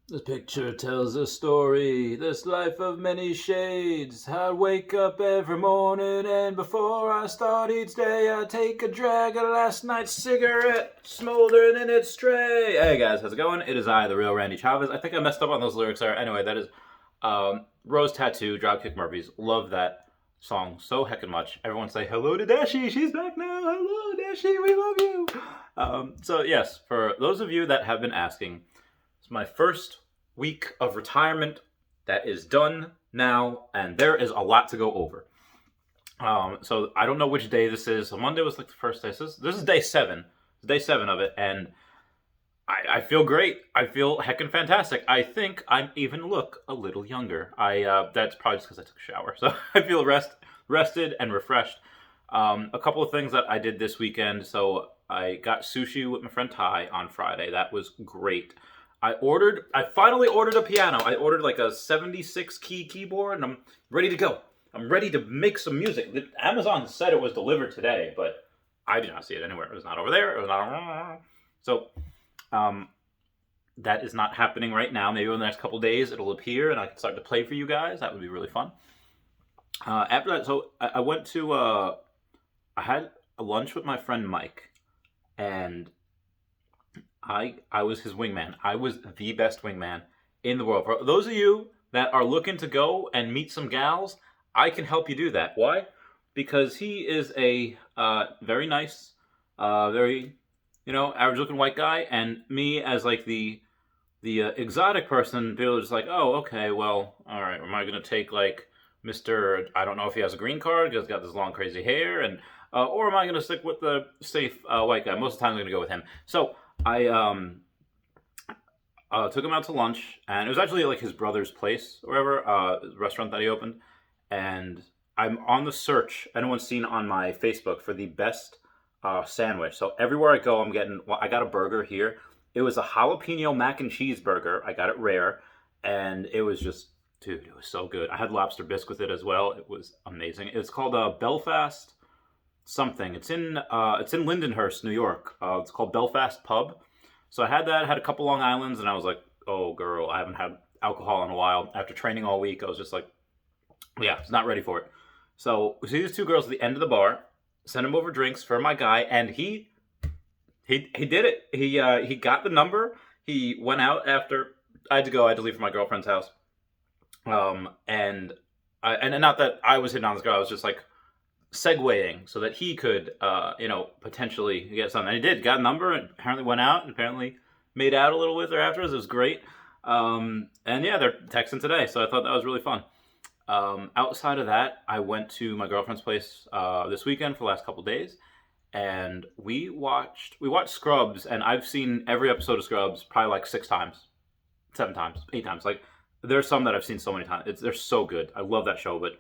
This picture tells a story, this life of many shades. I wake up every morning and before I start each day, I take a drag of last night's cigarette, smoldering in its tray. Hey guys, how's it going? It is I, the real Randy Chavez. I think I messed up on those lyrics there. Anyway, that is Rose Tattoo, Dropkick Murphys. Love that song so heckin' much. Everyone say hello to Dashi, she's back now. Hello Dashi, we love you. So yes, for those of you that have been asking, it's my first week of retirement that is done now, and there is a lot to go over. So I don't know which day this is. So Monday was like the first day. This is day 7. Day 7 of it, and I feel great. I feel heckin' fantastic. I think I even look a little younger. That's probably just because I took a shower, so I feel rested and refreshed. A couple of things that I did this weekend. So I got sushi with my friend Ty on Friday. That was great. I finally ordered a piano. I ordered like a 76 key keyboard and I'm ready to go. I'm ready to make some music. Amazon said it was delivered today, but I did not see it anywhere. It was not over there. It was not. So, um, that is not happening right now. Maybe in the next couple days it'll appear and I can start to play for you guys. That would be really fun. After that, so I went to, I had a lunch with my friend Mike and I was his wingman. I was the best wingman in the world. For those of you that are looking to go and meet some gals, I can help you do that. Why? Because he is a very nice, very average looking white guy, and me as like the exotic person, people are just like, oh, okay, well, all right. Am I gonna take like Mister? I don't know if he has a green card because he's got this long crazy hair, and or am I gonna stick with the safe white guy? Most of the time, I'm gonna go with him. So I took him out to lunch, and it was actually like his brother's place, or wherever, restaurant that he opened. And I'm on the search. Anyone's seen on my Facebook for the best sandwich. So everywhere I go, I'm getting. Well, I got a burger here. It was a jalapeno mac and cheese burger. I got it rare, and it was just, dude, it was so good. I had lobster bisque with it as well. It was amazing. It's called Belfast something. It's in Lindenhurst, New York. It's called Belfast Pub. So I had that. Had a couple Long Islands, and I was like, oh girl, I haven't had alcohol in a while. After training all week, I was just like, yeah, I was not ready for it. So we see these two girls at the end of the bar. Send him over drinks for my guy, and he did it. He got the number. He went out after I had to go. I had to leave for my girlfriend's house. And not that I was hitting on this girl. I was just like segueing so that he could, potentially get something. And he did. Got a number and apparently went out and apparently made out a little with her afterwards. It was great. And yeah, they're texting today, so I thought that was really fun. Outside of that, I went to my girlfriend's place this weekend for the last couple of days, and we watched Scrubs, and I've seen every episode of Scrubs probably like 6 times, 7 times, 8 times. Like there's some that I've seen so many times. They're so good. I love that show, but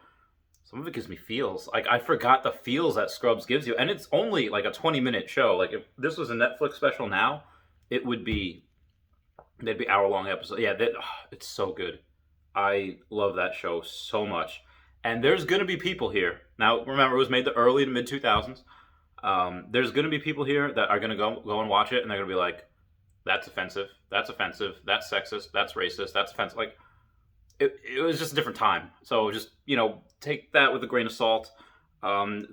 some of it gives me feels. Like I forgot the feels that Scrubs gives you, and it's only like a 20-minute show. Like if this was a Netflix special now, it would be they'd be hour-long episodes. Yeah, it's so good. I love that show so much. And there's gonna be people here now. Remember, it was made the early to mid 2000s. There's gonna be people here that are gonna go and watch it, and they're gonna be like, "That's offensive. That's offensive. That's sexist. That's racist. That's offensive." Like it was just a different time. So just take that with a grain of salt.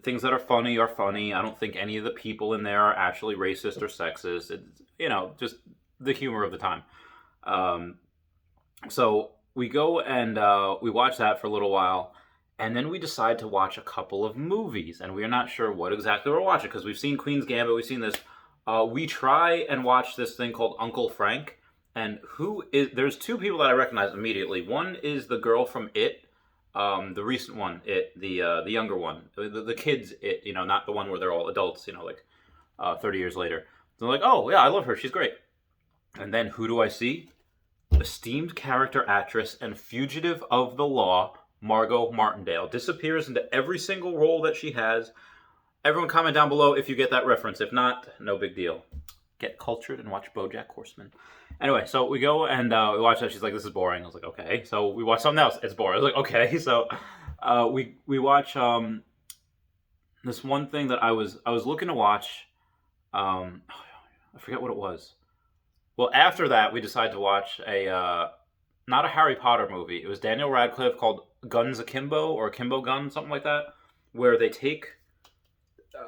Things that are funny are funny. I don't think any of the people in there are actually racist or sexist. It's just the humor of the time. Um, so we go and we watch that for a little while, and then we decide to watch a couple of movies, and we are not sure what exactly we're watching because we've seen Queen's Gambit, we've seen this. We try and watch this thing called Uncle Frank, and there's two people that I recognize immediately. One is the girl from It, the recent one, It, the younger one, the kids It, not the one where they're all adults, like 30 years later. They're like, oh yeah, I love her, she's great. And then who do I see? Esteemed character actress and fugitive of the law, Margot Martindale, disappears into every single role that she has. Everyone comment down below if you get that reference. If not, no big deal. Get cultured and watch BoJack Horseman. Anyway, so we go and we watch that. She's like, this is boring. I was like, okay. So we watch something else. It's boring. I was like, okay. So we watch this one thing that I was looking to watch. I forget what it was. Well, after that, we decided to watch a not a Harry Potter movie. It was Daniel Radcliffe called Guns Akimbo or Akimbo Gun, something like that, where they take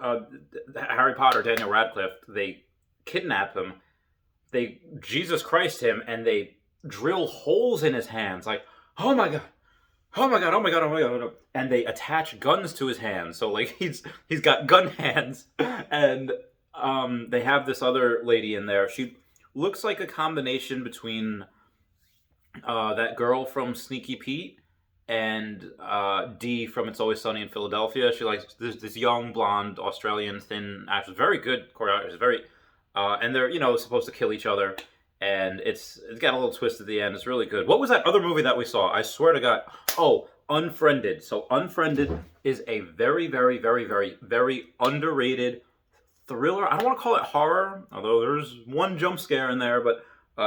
uh, Harry Potter, Daniel Radcliffe, they kidnap him, they Jesus Christ him, and they drill holes in his hands. Like, oh my god, oh my god, oh my god, oh my god, and they attach guns to his hands. So like he's got gun hands, and they have this other lady in there. She looks like a combination between that girl from Sneaky Pete and Dee from It's Always Sunny in Philadelphia. She likes this young blonde Australian thin actress, very good choreographer, very, and they're supposed to kill each other, and it's got a little twist at the end. It's really good. What was that other movie that we saw? I swear to God. Oh, Unfriended. So Unfriended is a very, very, very, very, very underrated thriller. I don't want to call it horror, although there's one jump scare in there, but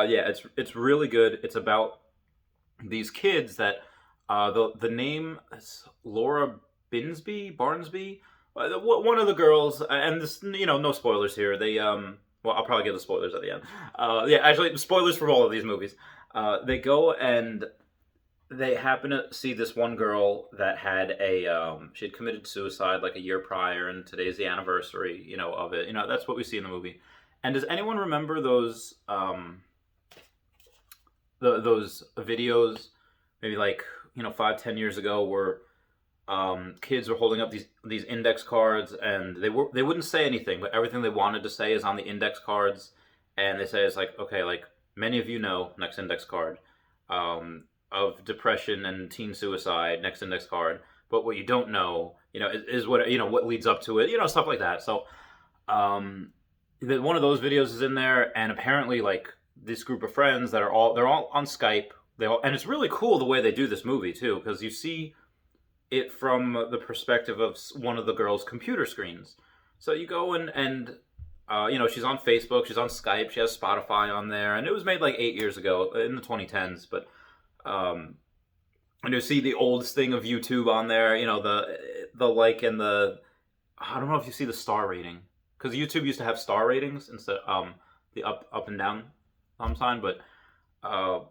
yeah, it's really good. It's about these kids that the name is Laura Barnsby, one of the girls, and this no spoilers here. They well, I'll probably give the spoilers at the end. Yeah, actually, spoilers for all of these movies. They go and they happen to see this one girl that had she had committed suicide like a year prior, and today's the anniversary, of it. That's what we see in the movie. And does anyone remember those those videos, maybe like 5-10 years ago, where kids were holding up these index cards, and they wouldn't say anything, but everything they wanted to say is on the index cards, and they say it's like, okay, like many of you know, next index card, of depression and teen suicide, next index card, but what you don't know, is what what leads up to it, stuff like that. So one of those videos is in there, and apparently like this group of friends that they're all on Skype. And it's really cool the way they do this movie too, because you see it from the perspective of one of the girls' computer screens. So you go and she's on Facebook, she's on Skype, she has Spotify on there, and it was made like 8 years ago in the 2010s. But and you see the oldest thing of YouTube on there, the like and the I don't know if you see the star rating, because YouTube used to have star ratings instead the up and down sign, but.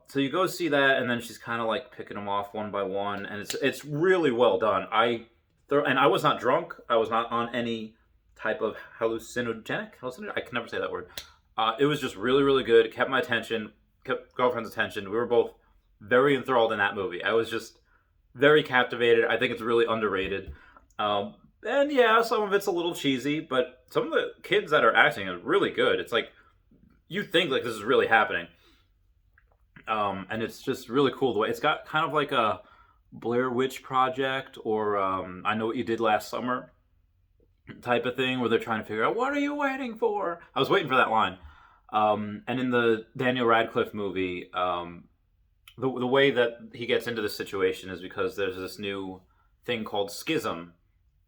So you go see that, and then she's kind of like picking them off one by one, and it's really well done. And I was not drunk. I was not on any type of hallucinogenic. I can never say that word. It was just really, really good. It kept my attention, kept girlfriend's attention. We were both very enthralled in that movie. I was just very captivated. I think it's really underrated. And yeah, some of it's a little cheesy, but some of the kids that are acting are really good. It's like you think like this is really happening. And it's just really cool the way it's got kind of like a Blair Witch Project or I Know What You Did Last Summer type of thing, where they're trying to figure out, what are you waiting for? I was waiting for that line. And in the Daniel Radcliffe movie, the way that he gets into this situation is because there's this new thing called schism.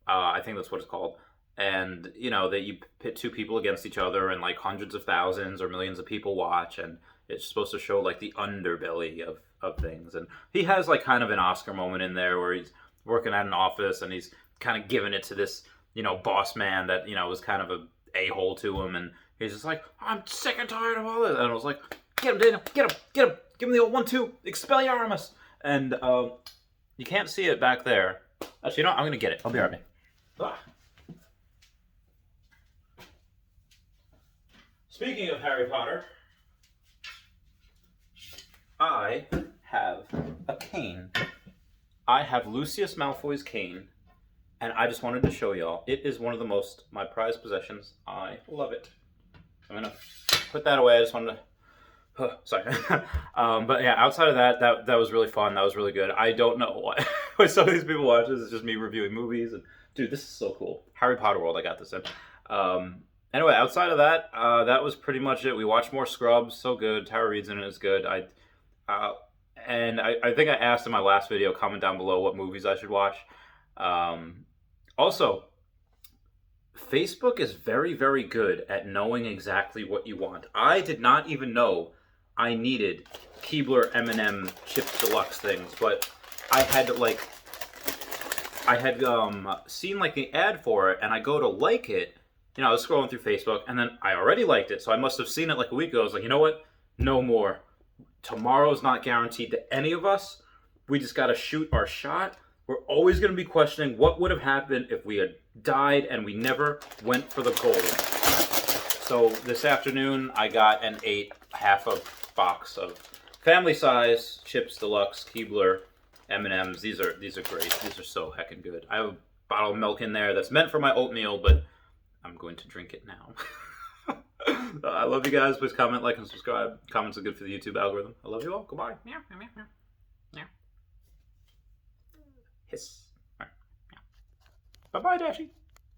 I think that's what it's called. And, that you pit two people against each other, and like hundreds of thousands or millions of people watch, and it's supposed to show like the underbelly of things. And he has like kind of an Oscar moment in there where he's working at an office and he's kind of giving it to this, boss man that, was kind of a a-hole to him. And he's just like, I'm sick and tired of all this. And I was like, get him, Daniel, get him. Give him the old 1-2, Expelliarmus. And you can't see it back there. Actually, I'm going to get it. I'll be right back. Ah. Speaking of Harry Potter, I have a cane. I have Lucius Malfoy's cane, and I just wanted to show y'all. It is one of my prized possessions. I love it. I'm gonna put that away. I just wanted to. Sorry. But yeah, outside of that was really fun. That was really good. I don't know why some of these people watch this. It's just me reviewing movies, and dude, this is so cool. Harry Potter World. I got this in. Anyway, outside of that, that was pretty much it. We watched more Scrubs. So good. Tara Reid's in it. It's good. And I think I asked in my last video, comment down below what movies I should watch. Also, Facebook is very, very good at knowing exactly what you want. I did not even know I needed Keebler M&M Chips Deluxe things, but I had seen like the ad for it, and I go to like it. I was scrolling through Facebook, and then I already liked it, so I must have seen it like a week ago. I was like, you know what? no more. Tomorrow's not guaranteed to any of us. We just got to shoot our shot. We're always going to be questioning what would have happened if we had died and we never went for the gold. So this afternoon, I got and ate half a box of family size Chips Deluxe Keebler M&Ms. These are great. These are so heckin' good. I have a bottle of milk in there that's meant for my oatmeal, but I'm going to drink it now. I love you guys. Please comment, like, and subscribe. Comments are good for the YouTube algorithm. I love you all. Goodbye. Meow, meow, meow, meow. Meow. Hiss. All right. Meow. Bye-bye, Dashy.